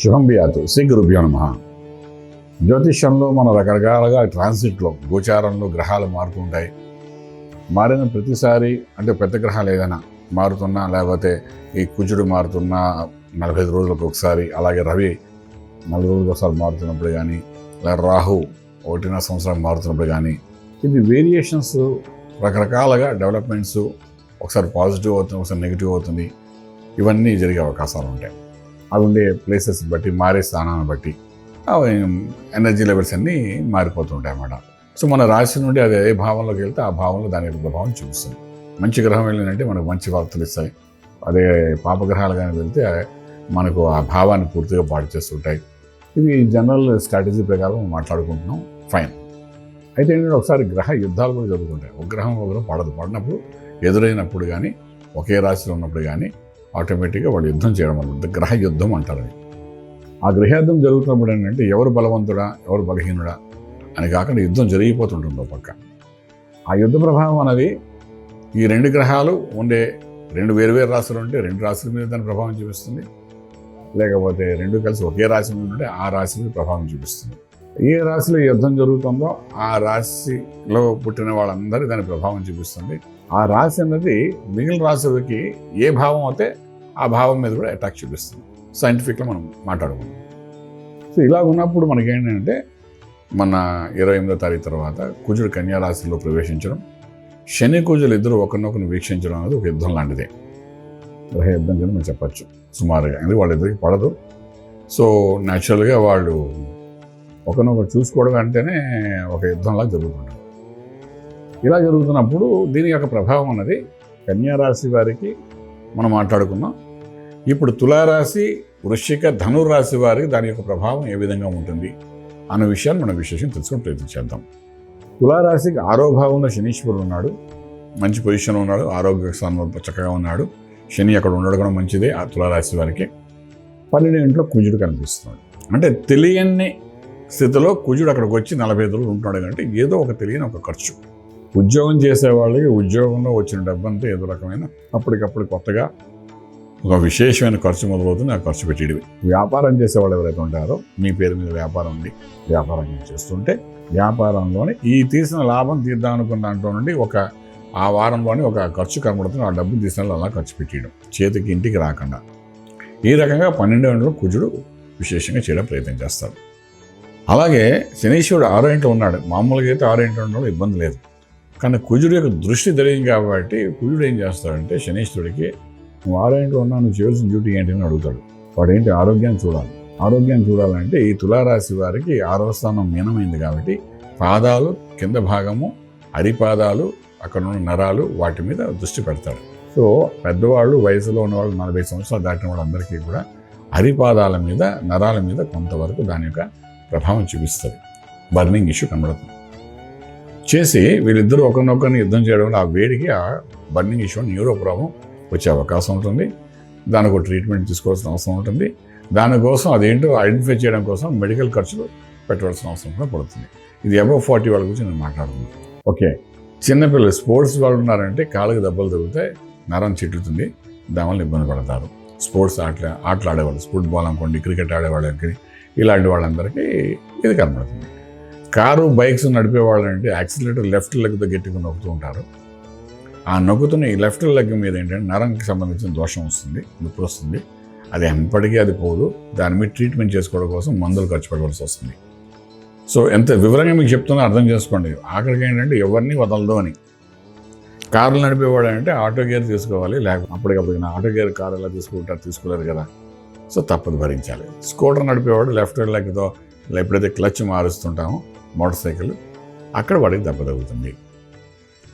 శుభం బియాతు శ్రీ గురుభ్యో నమః. జ్యోతిష్యంలో మన రకరకాలుగా ట్రాన్సిట్లో గోచారంలో గ్రహాలు మారుతుంటాయి. మారిన ప్రతిసారి అంటే పెద్ద గ్రహాలు ఏదైనా మారుతున్నా, లేకపోతే ఈ కుజుడు మారుతున్నా 45 రోజులకు ఒకసారి, అలాగే రవి 4 రోజులకు ఒకసారి మారుతున్నప్పుడు కానీ, లేదా రాహు 1.5 సంవత్సరం మారుతున్నప్పుడు కానీ, ఇది వేరియేషన్స్ రకరకాలుగా డెవలప్మెంట్స్, ఒకసారి పాజిటివ్ అవుతుంది, ఒకసారి నెగిటివ్ అవుతుంది. ఇవన్నీ జరిగే అవకాశాలు ఉంటాయి. అవి ఉండే ప్లేసెస్ బట్టి, మారే స్థానాన్ని బట్టి ఎనర్జీ లెవెల్స్ అన్నీ మారిపోతుంటాయి అన్నమాట. సో మన రాశి నుండి అది ఏ భావంలోకి వెళ్తే ఆ భావంలో దాని యొక్క ప్రభావం చూపిస్తుంది. మంచి గ్రహం వెళ్ళిందంటే మనకు మంచి వార్తలు ఇస్తాయి. అదే పాపగ్రహాలు కానీ వెళ్తే మనకు ఆ భావాన్ని పూర్తిగా పాడు చేస్తుంటాయి. ఇవి జనరల్ స్ట్రాటజీ ప్రకారం మాట్లాడుకుంటున్నాం, ఫైన్. అయితే ఏంటంటే ఒకసారి గ్రహ యుద్ధాలు కూడా జరుగుతుంటాయి. ఒక గ్రహం పడినప్పుడు, ఎదురైనప్పుడు కానీ, ఒకే రాశిలో ఉన్నప్పుడు కానీ ఆటోమేటిక్గా వాళ్ళు యుద్ధం చేయడం వల్ల గ్రహ యుద్ధం అంటారు. ఆ గ్రహ యుద్ధం జరుగుతున్నప్పుడు ఏంటంటే ఎవరు బలవంతుడా, ఎవరు బలహీనుడా అని కాకుండా యుద్ధం జరిగిపోతుంటుంది ఒక పక్క. ఆ యుద్ధ ప్రభావం అనేది ఈ 2 గ్రహాలు ఉండే 2 వేరు రాశులు ఉంటే 2 రాశుల మీద దాని ప్రభావం చూపిస్తుంది. లేకపోతే 2 కలిసి ఒకే రాశి మీద ఉంటే ఆ రాశి మీద ప్రభావం చూపిస్తుంది. ఏ రాశిలో యుద్ధం జరుగుతుందో ఆ రాశిలో పుట్టిన వాళ్ళందరూ దాని ప్రభావం చూపిస్తుంది. ఆ రాశి అన్నది మిగిలిన రాశులకి ఏ భావం అయితే ఆ భావం మీద కూడా అటాక్ చూపిస్తుంది. సైంటిఫిక్గా మనం మాట్లాడుకున్నాం. సో ఇలా ఉన్నప్పుడు మనకేంటంటే మన 28వ తారీఖు తర్వాత కుజుడు కన్యా రాశిలో ప్రవేశించడం, శని కుజులు ఇద్దరు ఒకరినొకరిని వీక్షించడం అనేది ఒక యుద్ధం లాంటిదే. గ్రహ యుద్ధం కింద మనం చెప్పచ్చు సుమారుగా. ఎందుకంటే వాళ్ళిద్దరికి పడదు. సో న్యాచురల్గా వాళ్ళు ఒకరినొకరు చూసుకోవడం అంటేనే ఒక యుద్ధంలా జరుగుతుంటుంది. ఇలా జరుగుతున్నప్పుడు దీని యొక్క ప్రభావం అన్నది కన్యా రాశి వారికి మనం మాట్లాడుకున్నాం. ఇప్పుడు తులారాశి, వృశ్చిక, ధనురాశి వారికి దాని యొక్క ప్రభావం ఏ విధంగా ఉంటుంది అన్న విషయాన్ని మనం విశేషం తెలుసుకొని ప్రయత్నించేద్దాం. తులారాశికి 6వ భావంలో శనీశ్వరుడు ఉన్నాడు, మంచి పొజిషన్లో ఉన్నాడు, ఆరోగ్య స్థానంలో చక్కగా ఉన్నాడు. శని అక్కడ ఉండడం కూడా మంచిదే ఆ తులారాశి వారికి. 12వ ఇంట్లో కుజుడు కనిపిస్తున్నాడు. అంటే తెలియని స్థితిలో కుజుడు అక్కడికి వచ్చి 45 రోజులు ఉంటున్నాడు. అంటే ఏదో ఒక తెలియని ఒక ఖర్చు. ఉద్యోగం చేసే వాళ్ళకి ఉద్యోగంలో వచ్చిన డబ్బంతా ఏదో రకమైన అప్పటికప్పుడు కొత్తగా ఒక విశేషమైన ఖర్చు మొదలవుతుంది. ఆ ఖర్చు పెట్టేవి. వ్యాపారం చేసేవాళ్ళు ఎవరైతే ఉంటారో, మీ పేరు మీద వ్యాపారం ఉండి వ్యాపారం చేస్తుంటే వ్యాపారంలోని ఈ తీసిన లాభం తీద్దాం అనుకున్న దాంట్లో నుండి ఆ వారంలోని ఒక ఖర్చు కనబడుతుంది. ఆ డబ్బు తీసిన అలా ఖర్చు పెట్టేయడం, చేతికి ఇంటికి రాకుండా. ఈ రకంగా 12వ ఇంట్లో కుజుడు విశేషంగా చేయడం ప్రయత్నం చేస్తారు. అలాగే శనీశ్వరుడు 6వ ఇంట్లో ఉన్నాడు. మామూలుగా అయితే 6వ ఇంట్లో ఉండడం ఇబ్బంది లేదు. కానీ కుజుడు యొక్క దృష్టి తెలియదు కాబట్టి కుజుడు ఏం చేస్తాడంటే శనీశ్వరుడికి 6వ ఇంట్లో ఉన్నా నువ్వు చేయాల్సిన డ్యూటీ ఏంటి అని అడుగుతాడు. వాడు ఏంటి? ఆరోగ్యాన్ని చూడాలి. ఆరోగ్యాన్ని చూడాలంటే ఈ తులారాశి వారికి 6వ స్థానం మీనమైంది కాబట్టి పాదాలు కింద భాగము, అరిపాదాలు, అక్కడ ఉన్న నరాలు, వాటి మీద దృష్టి పెడతాడు. సో పెద్దవాళ్ళు, వయసులో ఉన్నవాళ్ళు, 40 సంవత్సరాలు దాటిన వాళ్ళందరికీ కూడా అరిపాదాల మీద, నరాల మీద కొంతవరకు దాని యొక్క ప్రభావం చూపిస్తుంది. బర్నింగ్ ఇష్యూ కనబడుతుంది. చేసి వీళ్ళిద్దరూ ఒకరినొకరిని యుద్ధం చేయడం వల్ల ఆ వేడికి ఆ బర్నింగ్ ఇష్యూ, న్యూరో ప్రాబ్లం వచ్చే అవకాశం ఉంటుంది. దానికి ఒక ట్రీట్మెంట్ తీసుకోవాల్సిన అవసరం ఉంటుంది. దానికోసం అదేంటో ఐడెంటిఫై చేయడం కోసం మెడికల్ ఖర్చులు పెట్టవలసిన అవసరం కూడా పడుతుంది. ఇది అబవ్ 40 వాళ్ళ గురించి నేను మాట్లాడుతున్నాను. ఓకే, చిన్నపిల్లలు, స్పోర్ట్స్ వాళ్ళు ఉన్నారంటే కాళ్ళకి దెబ్బలు తగ్గుతాయి, నరం చిట్లుతుంది, దానివల్ల ఇబ్బంది పడతారు. స్పోర్ట్స్ ఆటలు ఆడేవాళ్ళు, ఫుట్బాల్ అనుకోండి, క్రికెట్ ఆడేవాళ్ళకి, ఇలాంటి వాళ్ళందరికీ ఇది కనబడుతుంది. కారు, బైక్స్ నడిపే వాళ్ళంటే యాక్సిలేటర్ లెఫ్ట్ లెగ్తో గట్టిగా నొక్కుతూ ఉంటారు. ఆ నొక్కుతున్న ఈ లెఫ్ట్ లెగ్ మీద ఏంటంటే నరంకి సంబంధించిన దోషం వస్తుంది, నొప్పి వస్తుంది. అది ఎప్పటికీ అది పోదు. దాని మీద ట్రీట్మెంట్ చేసుకోవడం కోసం మందులు ఖర్చు పెట్టవలసి వస్తుంది. సో ఎంత వివరంగా మీకు చెప్తున్నా అర్థం చేసుకోండి. ఆఖరికి ఏంటంటే ఎవరిని వదలదు అని. కార్లు నడిపేవాడు అంటే ఆటో గేర్ తీసుకోవాలి, లేకపోతే అప్పటికప్పుడు ఆటో గేర్ కారు ఎలా తీసుకోలేరు కదా. సో తప్పదు, భరించాలి. స్కూటర్ నడిపేవాడు లెఫ్ట్ లెగ్తో ఎప్పుడైతే క్లచ్ మారుస్తుంటామో మోటార్ సైకిల్, అక్కడ వాడికి దెబ్బ తగ్గుతుంది.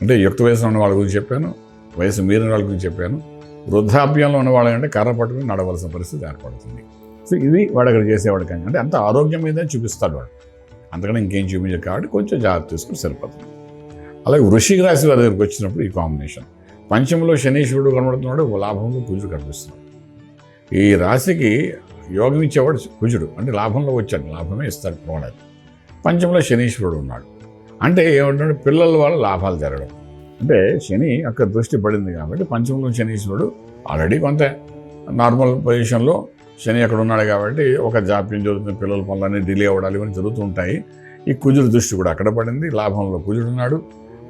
అంటే యుక్త వయసులో ఉన్న వాళ్ళ గురించి చెప్పాను, వయసు మీరిన వాళ్ళ గురించి చెప్పాను. వృద్ధాప్యంలో ఉన్న వాళ్ళంటే కర్ర పట్టుకుని నడవలసిన పరిస్థితి ఏర్పడుతుంది. సో ఇది వాడు అక్కడ చేసేవాడు. కానీ అంటే అంత ఆరోగ్యం మీదే చూపిస్తాడు వాడు, అంతకన్నా ఇంకేం చూపించారు కాబట్టి కొంచెం జాగ్రత్త తీసుకుని సరిపోతుంది. అలాగే వృశ్చిక రాశి వారి దగ్గరికి వచ్చినప్పుడు ఈ కాంబినేషన్, పంచమంలో శనీశ్వరుడు కనబడుతున్నాడు, లాభంలో కుజుడు కనిపిస్తున్నాడు. ఈ రాశికి యోగం ఇచ్చేవాడు కుజుడు, అంటే లాభంలో వచ్చాడు, లాభమే ఇస్తాడు పోవడానికి. పంచమంలో శనీశ్వరుడు ఉన్నాడు అంటే ఏమంటే పిల్లల వల్ల లాభాలు జరగడం. అంటే శని అక్కడ దృష్టి పడింది కాబట్టి పంచమంలో శనీశ్వరుడు ఆల్రెడీ కొంత నార్మల్ పొజిషన్లో శని అక్కడ ఉన్నాడు కాబట్టి ఒక జాప్యం జరుగుతుంది, పిల్లల పనులన్నీ డిలే అవ్వడాలు ఇవన్నీ జరుగుతూ ఉంటాయి. ఈ కుజుడు దృష్టి కూడా అక్కడ పడింది, లాభంలో కుజుడు ఉన్నాడు.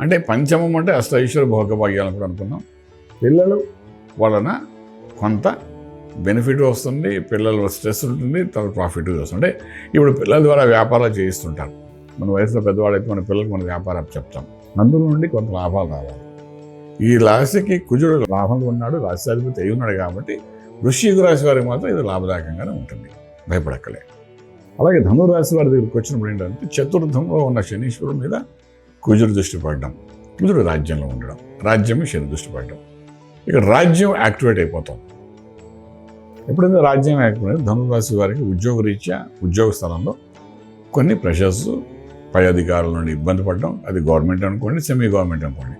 అంటే పంచమం అంటే అష్ట ఐశ్వర్య భోగభాగ్యాలను కూడా అనుకున్నాం. పిల్లలు వలన కొంత బెనిఫిట్ వస్తుంది, పిల్లల స్ట్రెస్ ఉంటుంది, తర్వాత ప్రాఫిట్ వస్తుంది. అంటే ఇప్పుడు పిల్లల ద్వారా వ్యాపారాలు చేయిస్తుంటారు. మన వయసులో పెద్దవాళ్ళైతే మన పిల్లలకు మన వ్యాపారం చెప్తాం, అందులో నుండి కొంత లాభాలు రావాలి. ఈ రాశికి కుజుడు లాభంలో ఉన్నాడు, రాశిాధిపతి అయి ఉన్నాడు కాబట్టి వృశ్చిక రాశి వారికి మాత్రం ఇది లాభదాయకంగానే ఉంటుంది, భయపడక్కలే. అలాగే ధనురాశి వారి దగ్గరికి వచ్చినప్పుడు ఏంటంటే చతుర్థంలో ఉన్న శనీశ్వరుడు మీద కుజుడు దృష్టి పడడం, కుజుడు రాజ్యంలో ఉండడం, రాజ్యమే శని దృష్టి పడడం. ఇక్కడ రాజ్యం యాక్టివేట్ అయిపోతాం. ఎప్పుడైతే రాజ్యం యాక్టివేట్ ధనురాశి వారికి ఉద్యోగరీత్యా ఉద్యోగ స్థలంలో కొన్ని ప్రెషర్స్, పై అధికారుల నుండి ఇబ్బంది పడడం, అది గవర్నమెంట్ అనుకోండి, సెమీ గవర్నమెంట్ అనుకోండి.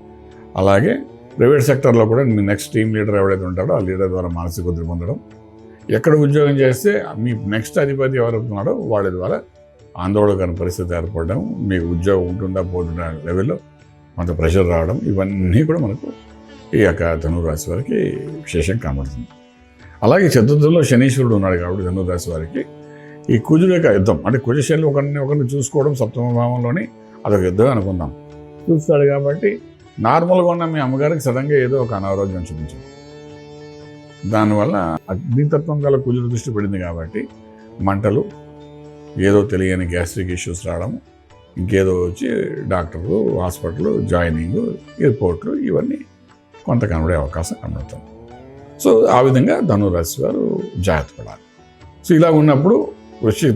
అలాగే ప్రైవేట్ సెక్టర్లో కూడా మీ నెక్స్ట్ టీమ్ లీడర్ ఎవరైతే ఉంటాడో ఆ లీడర్ ద్వారా మానసిక ఒత్తిడి పొందడం, ఎక్కడ ఉద్యోగం చేస్తే మీ నెక్స్ట్ అధిపతి ఎవరుతున్నాడో వాళ్ళ ద్వారా ఆందోళనకర పరిస్థితి ఏర్పడడం, మీకు ఉద్యోగం ఉంటుందా పోతుందా లెవెల్లో కొంత ప్రెషర్ రావడం, ఇవన్నీ కూడా మనకు ఈ యొక్క ధనురాశి వారికి విశేషం కనబడుతుంది. అలాగే చతుర్థంలో శనీశ్వరుడు ఉన్నాడు కాబట్టి ధనురాశి వారికి ఈ కుజుడు యొక్క యుద్ధం, అంటే కుజశని ఒకరిని చూసుకోవడం సప్తమ భావంలోని అదొక యుద్ధం అనుకుందాం. చూస్తాడు కాబట్టి నార్మల్గా ఉన్న మీ అమ్మగారికి సడన్గా ఏదో ఒక అనారోగ్యం చూపించింది. దానివల్ల అగ్నితత్వం గల కుజుడు దృష్టి పడింది కాబట్టి మంటలు, ఏదో తెలియని గ్యాస్ట్రిక్ ఇష్యూస్ రావడం, ఇంకేదో వచ్చి డాక్టర్లు, హాస్పిటల్ జాయినింగ్, రిపోర్ట్లు ఇవన్నీ కొంత కనబడే అవకాశం కనబడుతుంది. సో ఆ విధంగా ధనురాశి వారు జాగ్రత్త పడాలి. సో ఇలా ఉన్నప్పుడు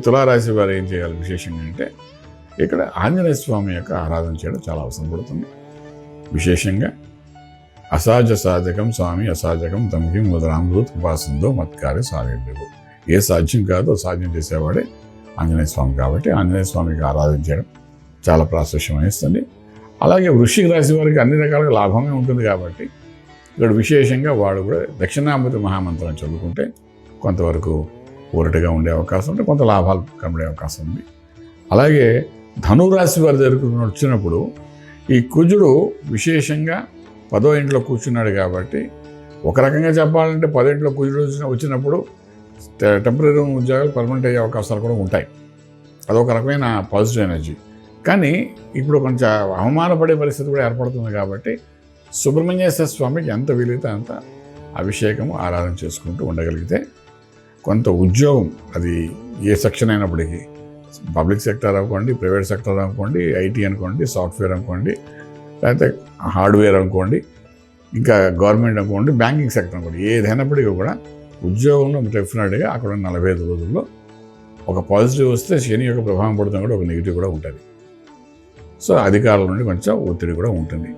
తులారాశి వారు ఏం చేయాలి విశేషంగా అంటే ఇక్కడ ఆంజనేయ స్వామి యొక్క ఆరాధన చేయడం చాలా అవసరం పడుతుంది. విశేషంగా అసాధ్య సాధకం స్వామి అసాధ్యకం తమకి ముదరామృత్ ఉపాసంతో మత్కార్య సాధ్యం. ఏ సాధ్యం కాదో సాధ్యం చేసేవాడే ఆంజనేయ స్వామి కాబట్టి ఆంజనేయ స్వామికి ఆరాధన చేయడం చాలా ప్రాశస్యం వహిస్తుంది. అలాగే వృశ్చిక రాశి వారికి అన్ని రకాలుగా లాభమే ఉంటుంది కాబట్టి ఇక్కడ విశేషంగా వాడు కూడా దక్షిణామృతి మహామంత్రం చదువుకుంటే కొంతవరకు ఊరటగా ఉండే అవకాశం ఉంది, కొంత లాభాలు కనబడే అవకాశం ఉంది. అలాగే ధనురాశి వారి దగ్గరకు వచ్చినప్పుడు ఈ కుజుడు విశేషంగా 10వ ఇంట్లో కూర్చున్నాడు కాబట్టి ఒక రకంగా చెప్పాలంటే 10వ ఇంట్లో కుజుడు వచ్చినప్పుడు టెంపరీ ఉద్యోగాలు పర్మనెంట్ అయ్యే అవకాశాలు కూడా ఉంటాయి. అదొక రకమైన పాజిటివ్ ఎనర్జీ. కానీ ఇప్పుడు కొంచెం అవమానపడే పరిస్థితి కూడా ఏర్పడుతుంది కాబట్టి సుబ్రహ్మణ్యేశ్వర స్వామికి ఎంత వీలైతే అంత అభిషేకం ఆరాధన చేసుకుంటూ ఉండగలిగితే కొంత ఉద్యోగం, అది ఏ సెక్షన్ అయినప్పటికీ, పబ్లిక్ సెక్టర్ అనుకోండి, ప్రైవేట్ సెక్టర్ అనుకోండి, ఐటీ అనుకోండి, సాఫ్ట్వేర్ అనుకోండి, లేకపోతే హార్డ్వేర్ అనుకోండి, ఇంకా గవర్నమెంట్ అనుకోండి, బ్యాంకింగ్ సెక్టర్ అనుకోండి, ఏదైనప్పటికీ కూడా ఉద్యోగంలో డెఫినెట్గా అక్కడ 45 రోజుల్లో ఒక పాజిటివ్ వస్తే శని యొక్క ప్రభావం పడుతుంది కూడా, ఒక నెగిటివ్ కూడా ఉంటుంది. సో అధికారుల నుండి కొంచెం ఒత్తిడి కూడా ఉంటుంది.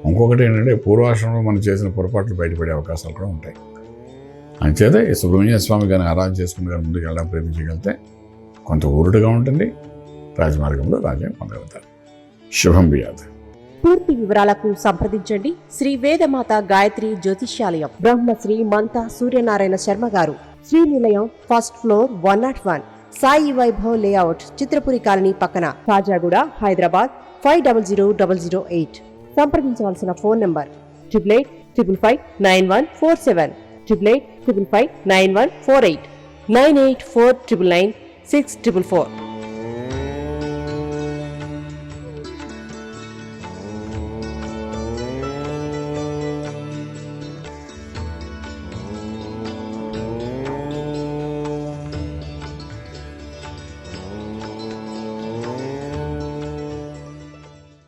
ఇంకొకటి ఏంటంటే పూర్వాశ్రమంలో మనం చేసిన పొరపాట్లు బయటపడే అవకాశాలు కూడా ఉంటాయి. అంచేత ఈ సుబ్రహ్మణ్య స్వామి గారిని ఆరాధన చేసుకుని కానీ ముందుకు వెళ్ళడం ప్రయత్నించగలిగితే కొంత ఊరుడుగా ఉంటుంది, రాజమార్గంలో రాజ్యం పొందగలుగుతారు. శుభం బియాద్. పూర్తి వివరాలకు సంప్రదించండి శ్రీ వేదమాత గాయత్రి జ్యోతిష్యాలయం, బ్రహ్మశ్రీ మంతా సూర్యనారాయణ శర్మ గారు, Srinilayam, first floor, 101, Sai Vaibhav layout, Chitrapuri colony పక్కన, కాజాగూడ, హైదరాబాద్ 500008. సంప్రదించవలసిన ఫోన్ నంబర్ 8855559147, 8855559148, 9849996644.